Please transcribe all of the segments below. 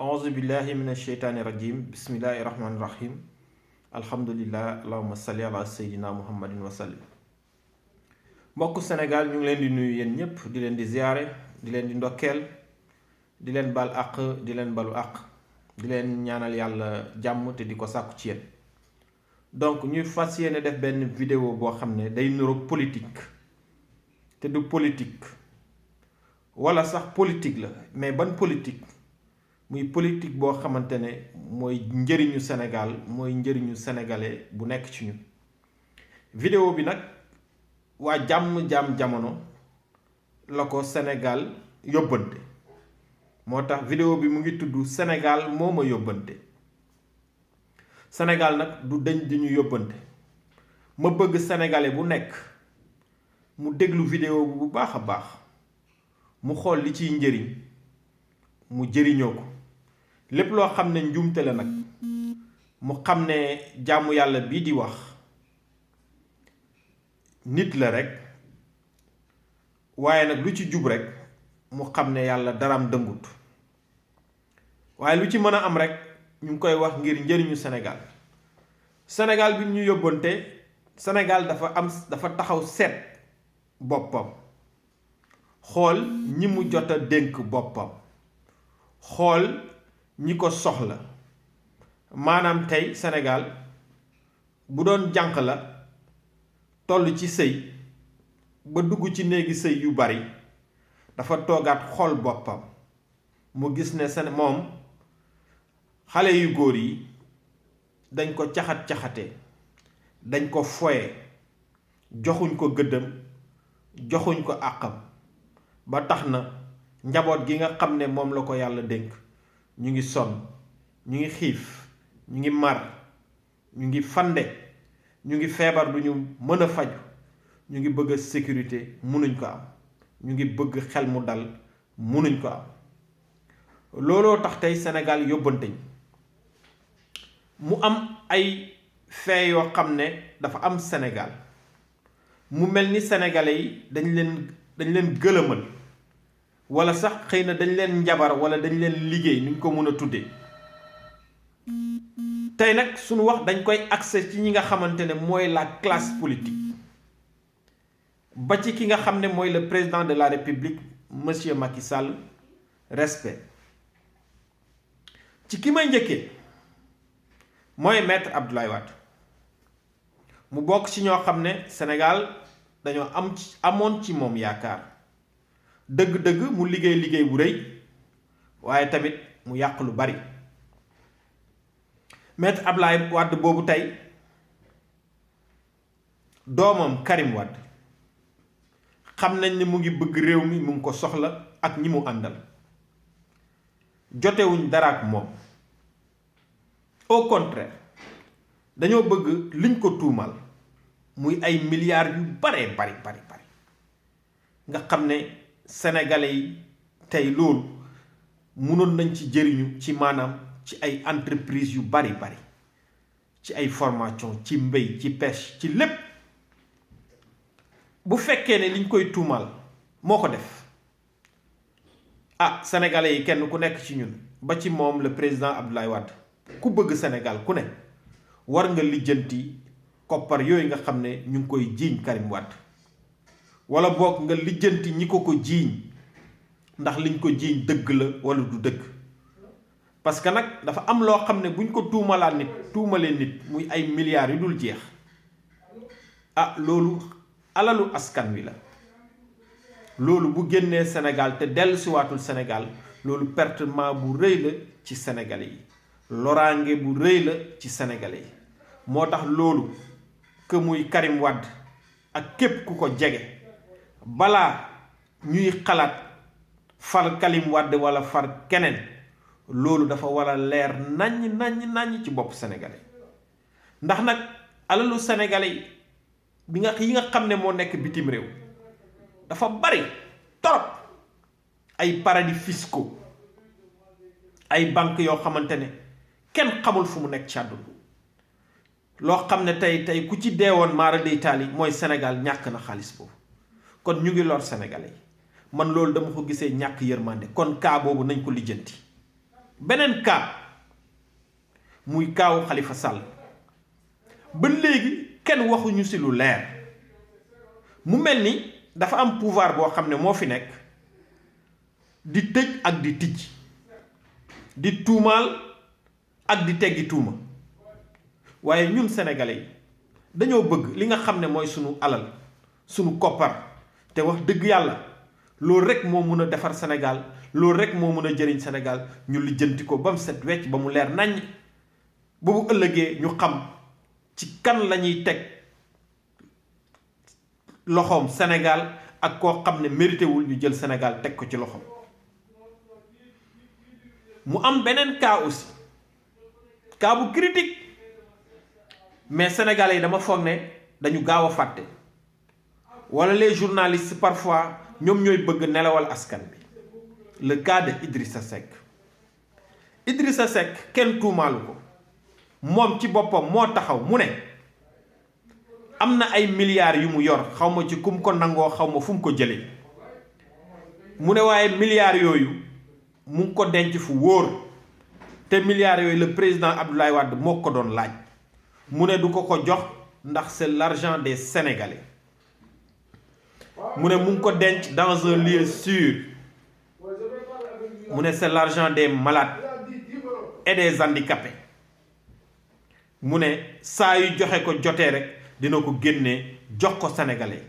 auzu billahi min asheytaani rajim bismillahi rahmaani rahim alhamdulillah allahuma salli ala seydina muhammadin wa sallim. mbokku Sénégal ñu ngi leen di nuyu yéen ñëpp di leen di ziyaare di leen di ndokkeel di leen bal àq di leen balu àq di leen ñaanal yàlla jàmm te di ko sàkku ci yéen. donc ñuy fas yéene def benn vidéo boo xam ne day niroog politique te du politique wala sax politique la mais ban politique muy politique boo xamante ne mooy njëriñu Sénégal mooy njëriñu sénégalais bu nekk ci ñun. vidéo bi nag waa jàmm jamono la ko Sénégal yóbbante moo tax vidéo bi mu ngi tudd Sénégal moo ma yóbbante. Sénégal nag du dañ di ñu yóbbante ma bëgg sénégalais bu nekk mu déglu vidéo bu baax a baax mu xool li ciy njëriñ mu jëriñoo ko lépp loo xam ne njuumte la nag mu xam ne jaamu yàlla bii di wax nit la rekk waaye nag lu ci jub rekk mu xam ne yàlla daraam dëngut waaye lu ci mën a am rekk ñu ngi koy wax ngir njëriñu Sénégal bi ñu yóbbante Sénégal dafa taxaw seet boppam xool ñi mu jot a dénk boppam xool ñi ko soxla maanaam tey Sénégal bu doon jànq la toll ci sëy ba dugg ci néegi sëy yu bari dafa toogaat xool boppam mu gis ne moom xale yu góor yi dañ ko caxat-caxate dañ ko foye joxuñ ko gëddam joxuñ ko àqam ba tax na njaboot gi nga xam ne moom la ko yàlla dénk ñu ngi sonn ñu ngi xiif ñu ngi mar ñu ngi fande ñu ngi feebar du ñu mën a faju ñu ngi bëgg sécurité mënuñ ko am ñu ngi bëgg xel mu dal mënuñ ko am looloo tax tey Sénégal yóbbanteñ mu am ay fee yoo xam ne dafa am Sénégal mu mel ni sénégalais yi dañ leen gëlëmal wala sax xëy na dañ leen njabar wala dañ leen liggéey nuñ ko mën a tuddee tey nag suñu wax dañ koy accès ci ñi nga xamante ne mooy la classe politique ba ci ki nga xam ne mooy le président de la République monsieur Macky Sall respect ci ki may njëkkee mooy maître Abdoulaye Wade mu bokk ci ñoo xam ne Sénégal dañoo amoon ci moom yaakaar dëgg-dëgg mu liggéey bu rëy waaye tamit mu yàq lu bari maître Abdoulaye Wade boobu tey doomam Karim Wade xam nañ ne mu ngi bëgg réew mi mu ngi ko soxla ak ñi mu àndal jotewuñ dara ak moom au contraire dañoo bëgg liñ ko tuumal muy ay milliards yu bari nga xam ne sénégalais yi tey loolu mënoon nañ ci jëriñu ci maanaam ci ay entreprise yu bari ci ay formation ci mbéy ci pêche ci lépp bu fekkee ne liñ koy tuumal moo ko def sénégalais yi kenn ku nekk ci ñun ba ci moom le président Abdoulaye Wade ku bëgg Sénégal ku ne war nga lijjanti koppar yooyu nga xam ne ñu ngi koy jiiñ Karim Wade wala boog nga lijjanti ñi ko jiiñ ndax liñ ko jiiñ dëgg la wala du dëgg parce que nag dafa am loo xam ne buñ ko tuumalee nit muy ay milliards yu dul jeex loolu alalu askan wi la loolu bu génnee Sénégal te dellusiwaatul Sénégal loolu pertement bu rëy la ci Sénégalais yi loraange bu rëy la ci sénégalais yi moo tax loolu que muy Karim Wade ak képp ku ko jege balaa ñuy xalaat far Karim Wade wala far keneen loolu dafa war a leer naññ ci bopp sénégalais ndax nag alalu sénégalais yi nga xam ne moo nekk bitim réew dafa bari torop ay paradis fiscaux ay banques yoo xamante ne kenn xamul fu mu nekk ci àdduna loo xam ne tey ku ci deewoon maara day taali mooy Sénégal ñàkk na xaalis boobu kon ñu ngi lor sénégalais yi man loolu dama ko gisee ñàkk yërmande kon kaa boobu nañ ko lijjanti beneen cas muy kaawu Khalifa Sall ba léegi kenn waxuñu ci lu leer mu mel ni dafa am pouvoir boo xam ne moo fi nekk di tëj ak di tijj di tuumaal ak di teggi tuuma waaye ñun sénégalais yi dañoo bëgg li nga xam ne mooy sunu alal sunu koppar te wax dëgg yàlla loolu rek moo mun a defar Sénégal loolu rek moo mun a jëriñ Sénégal ñu lijjanti ko ba mu set wecc ba mu leer naññ ba bu ëllëgee ñu xam ci kan la ñuy teg loxoom Sénégal ak koo xam ne mérité wul ñu jël Sénégal teg ko ci loxoom. mu am beneen cas aussi cas bu critique mais sénégalais yi dama foog ne dañu gaaw a fàtte wala les journalistes parfois ñoom ñooy bëgg nelawal askan bi le cas de Idrissa Seck. Idrissa Seck kenn tuumaalu ko moom ci boppam moo taxaw mu ne am na ay milliards yu mu yor xaw ma ci kum ko nangoo xaw ma fu mu ko jëlee mu ne waaye milliards yooyu mu ngi ko denc fu wóor te milliards yooyu le président Abdoulaye Wade moo ko doon laaj mu ne du ko ko jox ndax c'est l'argent des Sénégalais mu ne mu ngi ko denc dans un lieu sûr mu ne c'est l'argent des malades et des handicapés mu ne saa yu joxe ko jotee rek dina ko génnee jox ko Sénégalais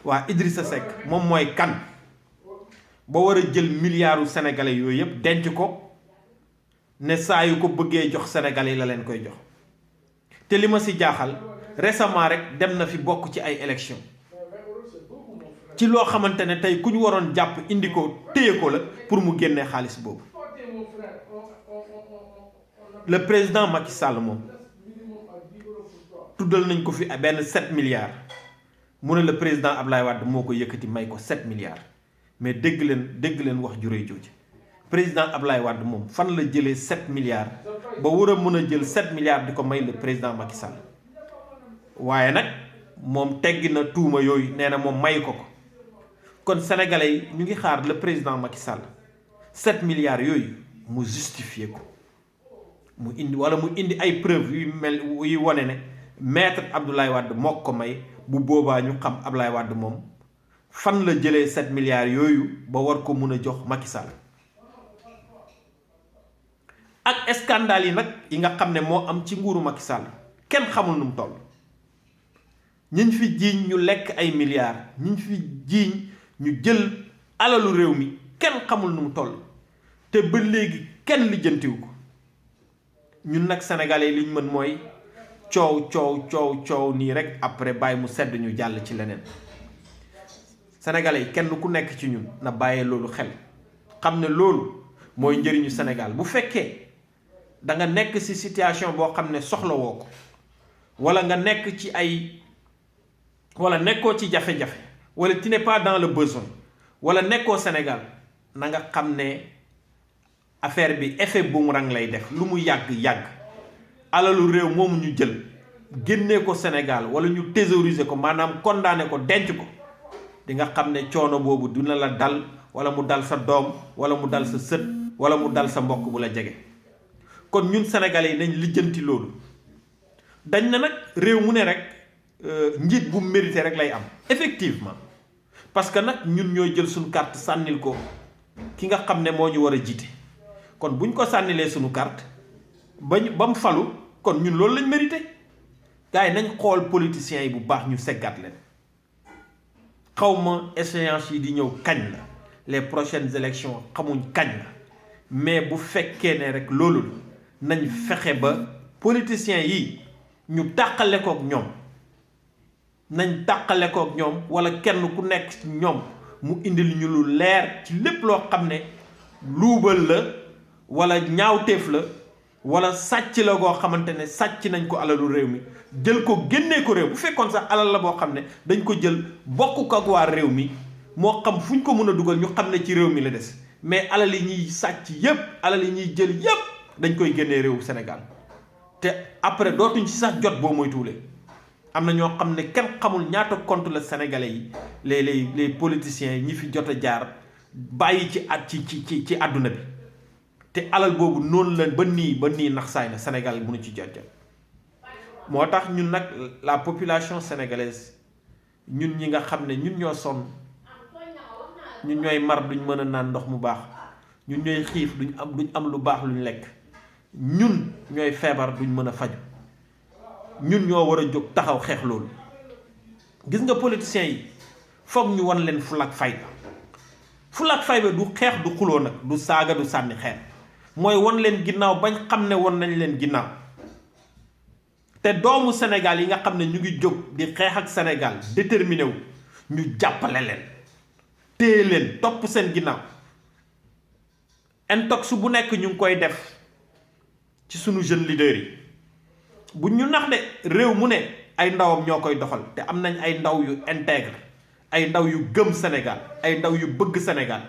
waa Idrissa Seck moom mooy kan ba war a jël milliards sénégalais yooyu yëpp denc ko ne saa yu ko bëggee jox sénégalais la leen koy jox te li ma ci jaaxal récemment rek dem na fi bokk ci ay élections ci loo xamante ne tey ku ñu waroon jàpp indi ko téye ko la pour mu génnee xaalis boobu. Le président Macky Sall moom tuddal nañ ko fi benn 7 milliards mu ne le président Abdoulaye Wade moo ko yëkkati may ko 7 milliards. mais dégg leen wax ju rëy jooju président Abdoulaye Wade moom fan la jëlee 7 milliards ba war a mën a jël 7 milliards di ko may le président Macky Sall waaye nag moom teggi na tuuma yooyu nee na moom may ko kon sénégalais yi ñu ngi xaar le président Macky Sall 7 milliards yooyu mu justifier ko mu indi ay preuves yu wane ne maître Abdoulaye Wade moo ko may bu boobaa ñu xam Abdoulaye Wade moom. fan la jëlee 7 milliards yooyu ba war ko mun a jox Macky Sall ak scandale yi nag yi nga xam ne moo am ci nguuru Macky Sall kenn xamul nu mu toll ñiñ fi jiiñ ñu lekk ay milliards ñiñ fi jiiñ ñu jël alalu réew mi kenn xamul nu mu toll te ba léegi kenn lijjantiwu ko ñun nag sénégalais liñ mën mooy coow nii rek après bàyyi mu sedd ñu jàll ci leneen. Sénégalais yi kenn ku nekk ci ñun na bàyyee loolu xel xam ne loolu mooy njëriñu Sénégal bu fekkee da nga nekk ci situation boo xam ne soxlawoo ko wala nga nekk ci wala nekkoo ci jafe-jafe wala tu n'es pas dans le besoin wala nekkoo Sénégal na nga xam ne affaire bi effet boomerang lay def lu mu yàgg alalu réew moomu ñu jël génnee ko Sénégal wala ñu thésauriser ko maanaam condamné ko denc ko di nga xam ne coono boobu dina la dal wala mu dal sa doom wala mu dal sa sët wala mu dal sa mbokk bu la jege kon ñun sénégalais yi nañ lijjanti loolu dañ na nag réew mu ne rek njiit bu mérité rek lay am effectivement parce que nag ñun ñooy jël suñu carte sànnil ko ki nga xam ne moo ñu war a jiite kon buñ ko sànnilee suñu carte ba mu falu kon ñun loolu lañ mérité gars yi nañ xool politiciens yi bu baax ñu seggaat leen xawma échéance yi di ñëw kañ la les prochaines élections xamuñ kañ la mais bu fekkee ne rek loolu nañ fexe ba politiciens yi ñu tàqale kook ñoom wala kenn ku nekk ci ñoom mu indil ñu lu leer ci lépp loo xam ne luubal la wala ñaawteef la wala sàcc la goo xamante ne sàcc nañ ko alalu réew mi jël ko génnee ko réew bu fekkoon sax alal la boo xam ne dañ ko jël bokk ko ak waa réew mi moo xam fu ñu ko mën a dugal ñu xam ne ci réew mi la des mais alal yi ñuy sàcc yépp alal yi ñuy jël yépp dañ koy génnee réewu Sénégal te après dootuñ ci sax jot boo moytuwulee am na ñoo xam ne kenn xamul ñaata compte la sénégalais yi les politiciens yi ñi fi jot a jaar bàyyi ci àdduna bi te alal boobu noonu la ba nii nax saay na Sénégal mënu ci jot. moo tax ñun nag la population sénégalaise ñun ñi nga xam ne ñun ñoo sonn, ñun ñooy mar duñ mën a naan ndox mu baax, ñun ñooy xiif duñ am lu baax luñ lekk, ñun ñooy feebar duñ mën a faju, ñun ñoo war a jóg taxaw xeex loolu. gis nga politiciens yi foog ñu wan leen fulla ak fayda. fulla ak fayda du xeex du xuloo nag, du saaga du sànni xeer, mooy wan leen ginnaaw bañ xam ne wan nañ leen ginnaaw. te doomu Sénégal yi nga xam ne ñu ngi jóg di xeex ak Sénégal déterminé wu, ñu jàppale leen, téye leen, topp seen ginnaaw. intox bu nekk ñu ngi koy def ci sunu jeune leader yi. bu ñu nax de, réew mu ne ay ndawam ñoo koy doxal, te am nañ ay ndaw yu intègre, ay ndaw yu gëm Sénégal, ay ndaw yu bëgg Sénégal.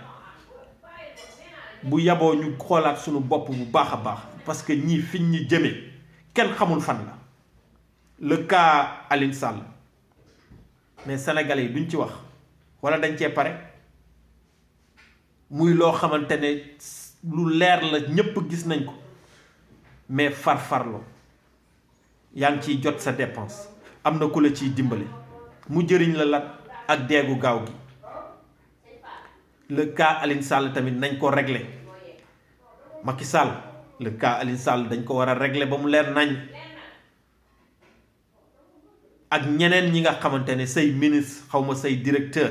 bu yaboo ñu xoolaat sunu bopp bu baax a baax, parce que ñii fiñ ñi jëme kenn xamul fan la. le cas Aliou Sall, mais sénégalais yi duñ ci wax wala dañ cee pare. muy loo xamante ne lu leer la, ñépp gis nañ ko, mais farfarloo yaa ngi ciy jot sa dépense, am na ku la ciy dimbale, mu jëriñ la lat ak deegu gaaw gi. le cas Aliou Sall tamit nañ ko régler. Macky Sall, le cas Aliou Sall dañ ko war a régler ba mu leer nañ. ak ñeneen ñi nga xamante ne say ministre xawma say directeur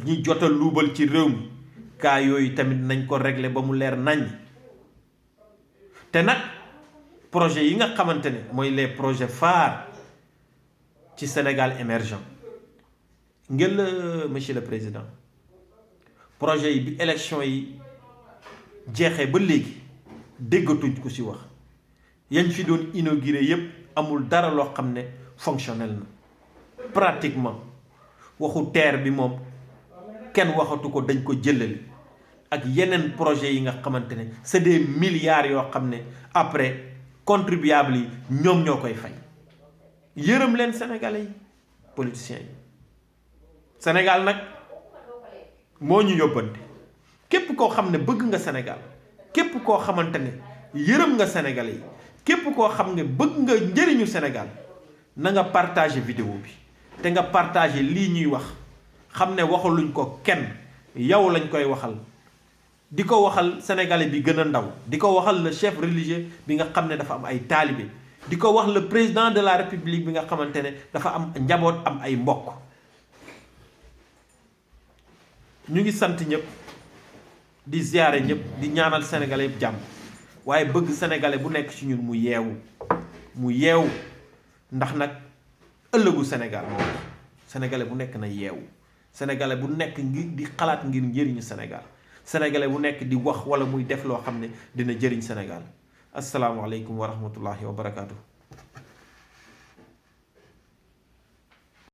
ñi jot a luubal ci réew mi, cas yooyu tamit nañ ko régler ba mu leer nañ. te nag projet yi nga xamante ne mooy les projets phares ci Sénégal émergent, ngeen la monsieur le président, projet yi bi élection yi jeexee ba léegi déggatuñ ko ci wax. yañ fi doon inauguré yépp amul dara loo xam ne fonctionnel na. pratiquement waxu terre bi moom kenn waxatu ko, dañ ko jëlali. ak yeneen projet yi nga xamante ne c'est des milliards yoo xam ne après contribuables yi ñoom ñoo koy fay. yërëm leen sénégalais yi, politiciens yi. Sénégal nag moo ñu yóbbante. képp koo xam ne bëgg nga Sénégal, képp koo xamante ne yërëm nga sénégalais yi, képp koo xam ne bëgg nga njëriñu Sénégal, na nga partager vidéo bi te nga partager lii ñuy wax. xam ne waxaluñ ko kenn, yow lañ koy waxal. di ko waxal sénégalais bi gën a ndaw, di ko waxal le chef religieux bi nga xam ne dafa am ay taalibe, di ko wax le président de la république bi nga xamante ne dafa am njaboot, am ay mbokk. ñu ngi sant ñëpp, di ziyaare ñëpp, di ñaanal sénégalais yëpp jàmm, waaye bëgg sénégalais bu nekk ci ñun mu yeewu ndax nag ëllëgu Sénégal moom sénégalais bu nekk na yeewu. sénégalais bu nekk ngir di xalaat ngir njëriñu Sénégal, sénégalais bu nekk di wax wala muy def loo xam ne dina jëriñ Sénégal. asalaamaaleykum wa rahmatullahi wa barakaatu.